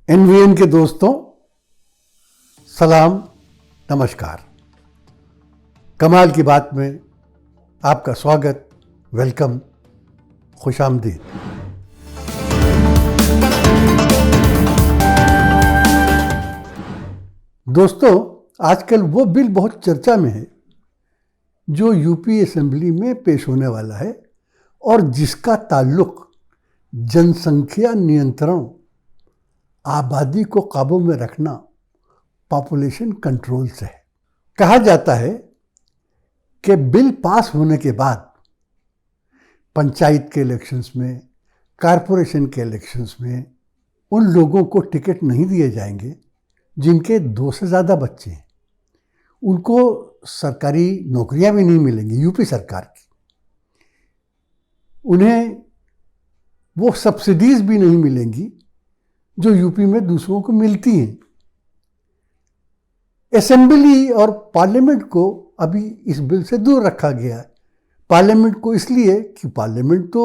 NVN के दोस्तों, सलाम, नमस्कार। कमाल की बात में आपका स्वागत, वेलकम, खुशामदीद। दोस्तों, आजकल वो बिल बहुत चर्चा में है जो यूपी असेंबली में पेश होने वाला है और जिसका ताल्लुक जनसंख्या नियंत्रण, आबादी को काबू में रखना, पॉपुलेशन कंट्रोल से है। कहा जाता है कि बिल पास होने के बाद पंचायत के इलेक्शंस में, कारपोरेशन के इलेक्शंस में उन लोगों को टिकट नहीं दिए जाएंगे जिनके 2 से ज़्यादा बच्चे हैं। उनको सरकारी नौकरियां भी नहीं मिलेंगी यूपी सरकार की। उन्हें वो सब्सिडीज भी नहीं मिलेंगी जो यूपी में दूसरों को मिलती हैं। असेंबली और पार्लियामेंट को अभी इस बिल से दूर रखा गया है। पार्लियामेंट को इसलिए कि पार्लियामेंट तो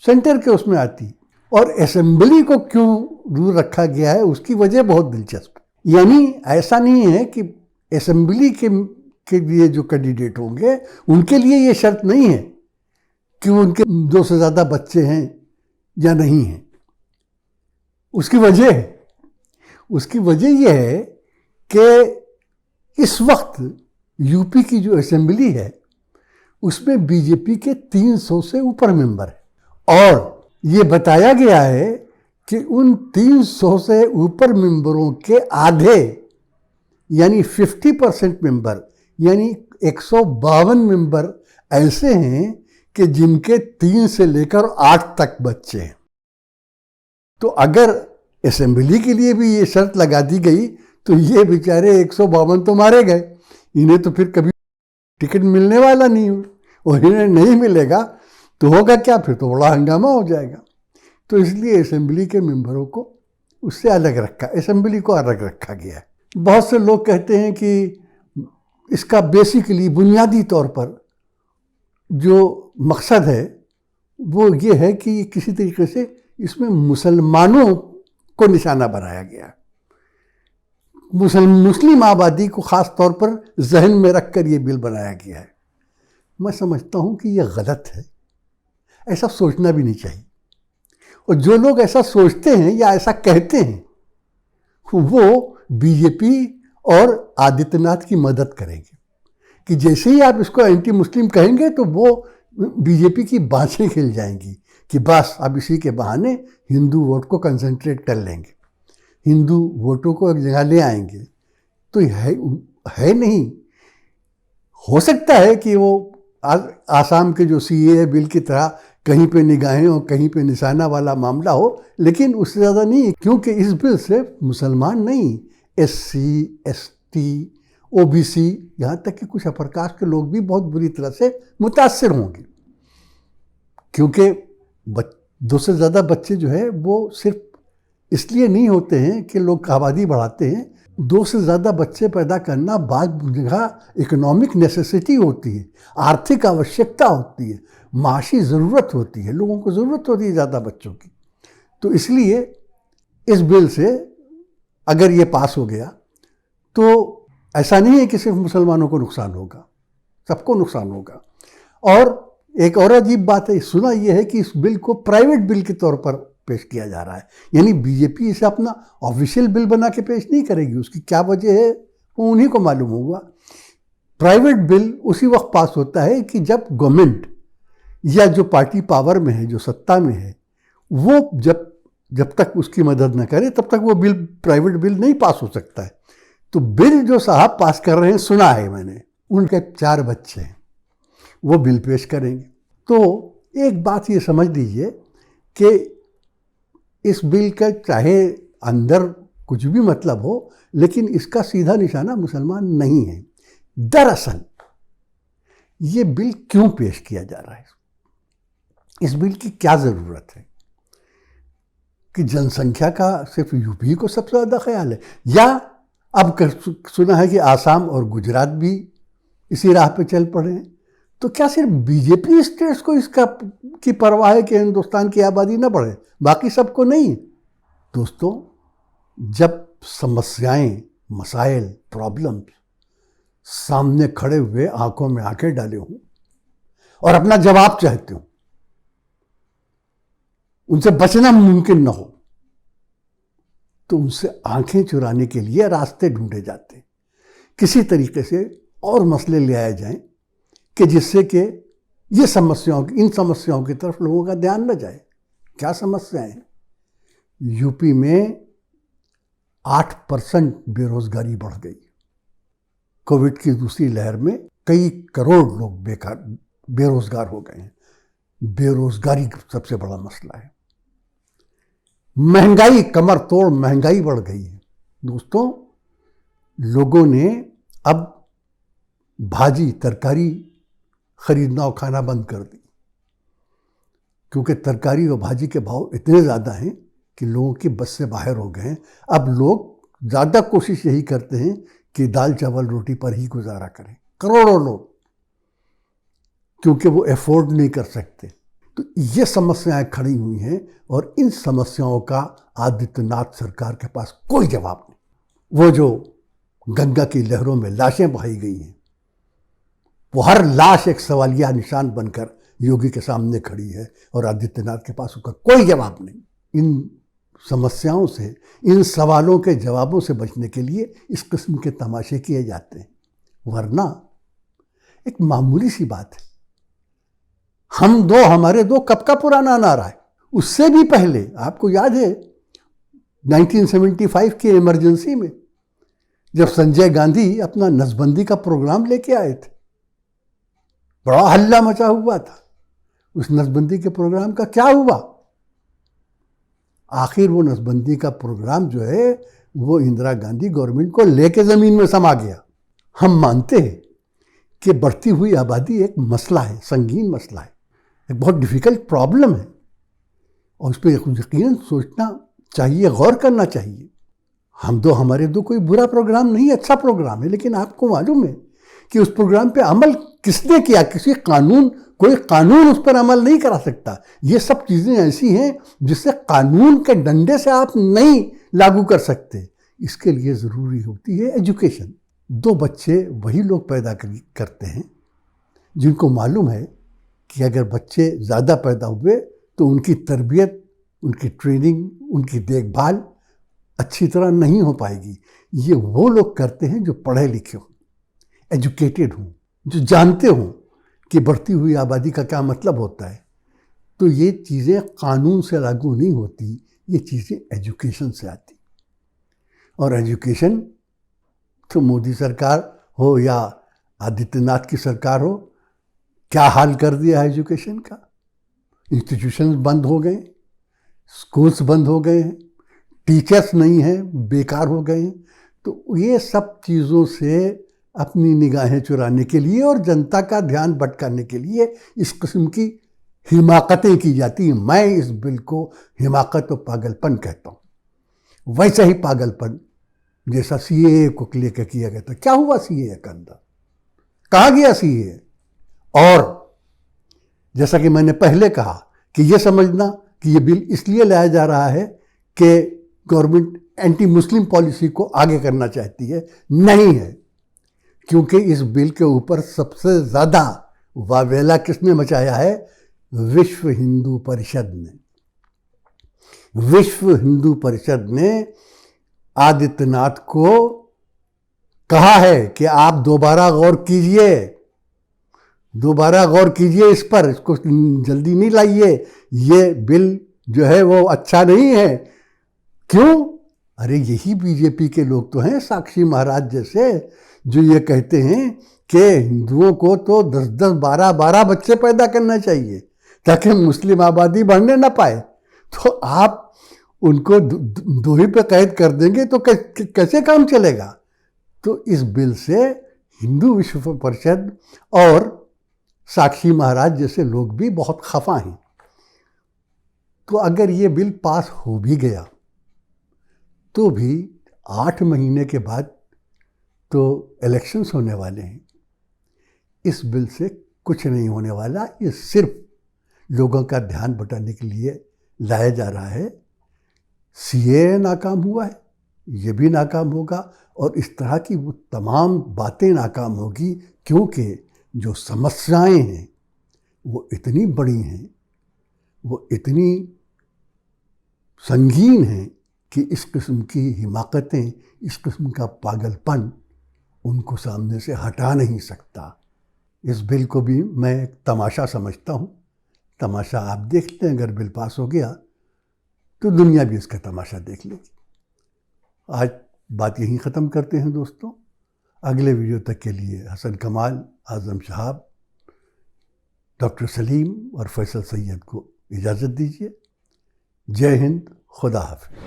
सेंटर के उसमें आती, और असेंबली को क्यों दूर रखा गया है उसकी वजह बहुत दिलचस्प है। यानी ऐसा नहीं है कि असेंबली के लिए जो कैंडिडेट होंगे उनके लिए ये शर्त नहीं है कि उनके 2 से ज़्यादा बच्चे हैं या नहीं हैं। उसकी वजह यह है कि इस वक्त यूपी की जो असेंबली है उसमें बीजेपी के 300 से ऊपर मेंबर है, और ये बताया गया है कि उन 300 से ऊपर मेंबरों के आधे यानी 50% मेंबर, यानी 152 मेंबर ऐसे हैं कि जिनके 3 से लेकर 8 तक बच्चे हैं। तो अगर असेंबली के लिए भी ये शर्त लगा दी गई तो ये बेचारे 152 तो मारे गए। इन्हें तो फिर कभी टिकट मिलने वाला नहीं हो, और इन्हें नहीं मिलेगा तो होगा क्या? फिर तो बड़ा हंगामा हो जाएगा। तो इसलिए असेंबली के मेंबरों को उससे अलग रखा, असेंबली को अलग रखा गया है। बहुत से लोग कहते हैं कि इसका बेसिकली बुनियादी तौर पर जो मकसद है वो ये है कि किसी तरीके से इसमें मुसलमानों को निशाना बनाया गया। मुस्लिम आबादी को ख़ास तौर पर जहन में रखकर ये बिल बनाया गया है। मैं समझता हूँ कि ये गलत है, ऐसा सोचना भी नहीं चाहिए। और जो लोग ऐसा सोचते हैं या ऐसा कहते हैं वो बीजेपी और आदित्यनाथ की मदद करेंगे कि जैसे ही आप इसको एंटी मुस्लिम कहेंगे तो वो बीजेपी की बाँछें खिल जाएंगी कि बस अब इसी के बहाने हिंदू वोट को कंसंट्रेट कर लेंगे, हिंदू वोटों को एक जगह ले आएंगे। तो है नहीं। हो सकता है कि वो आसाम के जो सीएए बिल की तरह कहीं पे निगाहें और कहीं पे निशाना वाला मामला हो, लेकिन उससे ज़्यादा नहीं, क्योंकि इस बिल से मुसलमान नहीं, एससी, एसटी, ओबीसी, यहाँ तक कि कुछ अपर कास्ट के लोग भी बहुत बुरी तरह से मुतासर होंगे। क्योंकि 2 से ज़्यादा बच्चे जो है वो सिर्फ इसलिए नहीं होते हैं कि लोग आबादी बढ़ाते हैं। 2 से ज़्यादा बच्चे पैदा करना बाद जगह इकोनॉमिक नेसेसिटी होती है, आर्थिक आवश्यकता होती है, माशी ज़रूरत होती है, लोगों को ज़रूरत होती है ज़्यादा बच्चों की। तो इसलिए इस बिल से अगर ये पास हो गया तो ऐसा नहीं है कि सिर्फ मुसलमानों को नुकसान होगा, सबको नुकसान होगा। और एक और अजीब बात है, सुना यह है कि इस बिल को प्राइवेट बिल के तौर पर पेश किया जा रहा है। यानी बीजेपी इसे अपना ऑफिशियल बिल बना के पेश नहीं करेगी। उसकी क्या वजह है वो उन्हीं को मालूम होगा। प्राइवेट बिल उसी वक्त पास होता है कि जब गवर्नमेंट या जो पार्टी पावर में है, जो सत्ता में है, वो जब तक उसकी मदद न करे तब तक वो बिल, प्राइवेट बिल नहीं पास हो सकता है। तो बिल जो साहब पास कर रहे हैं, सुना है मैंने, उनके 4 बच्चे हैं, वो बिल पेश करेंगे। तो एक बात ये समझ लीजिए कि इस बिल का चाहे अंदर कुछ भी मतलब हो, लेकिन इसका सीधा निशाना मुसलमान नहीं है। दरअसल ये बिल क्यों पेश किया जा रहा है? इस बिल की क्या ज़रूरत है? कि जनसंख्या का सिर्फ यूपी को सबसे ज़्यादा ख्याल है, या अब सुना है कि आसाम और गुजरात भी इसी राह पे चल पड़े हैं। तो क्या सिर्फ बीजेपी स्टेट्स को इसका की परवाह है कि हिंदुस्तान की आबादी न बढ़े, बाकी सबको नहीं? दोस्तों, जब समस्याएं, मसाइल, प्रॉब्लम्स सामने खड़े हुए आंखों में आंखें डाले हों और अपना जवाब चाहते हो, उनसे बचना मुमकिन न हो, तो उनसे आंखें चुराने के लिए रास्ते ढूंढे जाते हैं। किसी तरीके से और मसले ले आए जाएं कि जिससे कि इन समस्याओं की तरफ लोगों का ध्यान न जाए। क्या समस्याएं? यूपी में 8% बेरोजगारी बढ़ गई। कोविड की दूसरी लहर में कई करोड़ लोग बेरोजगार हो गए हैं। बेरोजगारी सबसे बड़ा मसला है। महंगाई, कमर तोड़ महंगाई बढ़ गई है। दोस्तों, लोगों ने अब भाजी तरकारी खरीदना और खाना बंद कर दी, क्योंकि तरकारी और भाजी के भाव इतने ज़्यादा हैं कि लोगों की बस से बाहर हो गए हैं। अब लोग ज़्यादा कोशिश यही करते हैं कि दाल चावल रोटी पर ही गुजारा करें, करोड़ों लोग, क्योंकि वो अफोर्ड नहीं कर सकते। तो ये समस्याएं खड़ी हुई हैं और इन समस्याओं का आदित्यनाथ सरकार के पास कोई जवाब नहीं। वो जो गंगा की लहरों में लाशें बहाई गई हैं, वो हर लाश एक सवालिया निशान बनकर योगी के सामने खड़ी है और आदित्यनाथ के पास उसका कोई जवाब नहीं। इन समस्याओं से, इन सवालों के जवाबों से बचने के लिए इस किस्म के तमाशे किए जाते हैं। वरना एक मामूली सी बात है, हमारे दो कब का पुराना नारा है। उससे भी पहले आपको याद है 1975 की इमरजेंसी में जब संजय गांधी अपना नसबंदी का प्रोग्राम लेके आए थे, बड़ा हल्ला मचा हुआ था। उस नसबंदी के प्रोग्राम का क्या हुआ? आखिर वो नसबंदी का प्रोग्राम जो है वो इंदिरा गांधी गवर्नमेंट को लेके ज़मीन में समा गया। हम मानते हैं कि बढ़ती हुई आबादी एक मसला है, संगीन मसला है, एक बहुत डिफ़िकल्ट प्रॉब्लम है और उस पर यकीनन सोचना चाहिए, गौर करना चाहिए। हमारे दो कोई बुरा प्रोग्राम नहीं, अच्छा प्रोग्राम है, लेकिन आपको मालूम है कि उस प्रोग्राम पे अमल किसने किया? कोई कानून उस पर अमल नहीं करा सकता। ये सब चीज़ें ऐसी हैं जिससे कानून के डंडे से आप नहीं लागू कर सकते। इसके लिए ज़रूरी होती है एजुकेशन। 2 बच्चे वही लोग पैदा करते हैं जिनको मालूम है कि अगर बच्चे ज़्यादा पैदा हुए तो उनकी तरबियत, उनकी ट्रेनिंग, उनकी देखभाल अच्छी तरह नहीं हो पाएगी। ये वो लोग करते हैं जो पढ़े लिखे हों, एजुकेटेड हों, जो जानते हों कि बढ़ती हुई आबादी का क्या मतलब होता है। तो ये चीज़ें कानून से लागू नहीं होती, ये चीज़ें एजुकेशन से आती। और एजुकेशन तो मोदी सरकार हो या आदित्यनाथ की सरकार हो, क्या हाल कर दिया है एजुकेशन का। इंस्टीट्यूशंस बंद हो गए, स्कूल्स बंद हो गए हैं, टीचर्स नहीं हैं, बेकार हो गए हैं। तो ये सब चीज़ों से अपनी निगाहें चुराने के लिए और जनता का ध्यान भटकाने के लिए इस किस्म की हिमाकतें की जाती हैं। मैं इस बिल को हिमाकत और पागलपन कहता हूँ। वैसा ही पागलपन जैसा सीएए को लेकर किया गया था। क्या हुआ सीएए का अंदर? कहाँ गया सीएए? और जैसा कि मैंने पहले कहा कि ये समझना कि ये बिल इसलिए लाया जा रहा है कि गवर्नमेंट एंटी मुस्लिम पॉलिसी को आगे करना चाहती है, नहीं है। क्योंकि इस बिल के ऊपर सबसे ज़्यादा वावेला किसने मचाया है? विश्व हिंदू परिषद ने। विश्व हिंदू परिषद ने आदित्यनाथ को कहा है कि आप दोबारा गौर कीजिए इस पर, इसको जल्दी नहीं लाइए, ये बिल जो है वो अच्छा नहीं है। क्यों? अरे यही बीजेपी के लोग तो हैं, साक्षी महाराज जैसे, जो ये कहते हैं कि हिंदुओं को तो 10-10, 12-12 बच्चे पैदा करना चाहिए ताकि मुस्लिम आबादी बढ़ने ना पाए। तो आप उनको दो ही पे कैद कर देंगे तो कैसे काम चलेगा? तो इस बिल से हिंदू विश्व परिषद और साक्षी महाराज जैसे लोग भी बहुत खफा हैं। तो अगर ये बिल पास हो भी गया तो भी 8 महीने के बाद तो इलेक्शंस होने वाले हैं। इस बिल से कुछ नहीं होने वाला। ये सिर्फ लोगों का ध्यान बटाने के लिए लाया जा रहा है। सीएए नाकाम हुआ है, ये भी नाकाम होगा और इस तरह की वो तमाम बातें नाकाम होगी, क्योंकि जो समस्याएं हैं वो इतनी बड़ी हैं, वो इतनी संगीन हैं कि इस किस्म की हिमाकतें, इस किस्म का पागलपन उनको सामने से हटा नहीं सकता। इस बिल को भी मैं एक तमाशा समझता हूँ। तमाशा आप देखते हैं, अगर बिल पास हो गया तो दुनिया भी इसका तमाशा देख लेगी। आज बात यहीं ख़त्म करते हैं दोस्तों। अगले वीडियो तक के लिए हसन कमाल, आज़म शहाब, डॉक्टर सलीम और फैसल सैयद को इजाज़त दीजिए। जय हिंद, खुदा हाफ़िज़।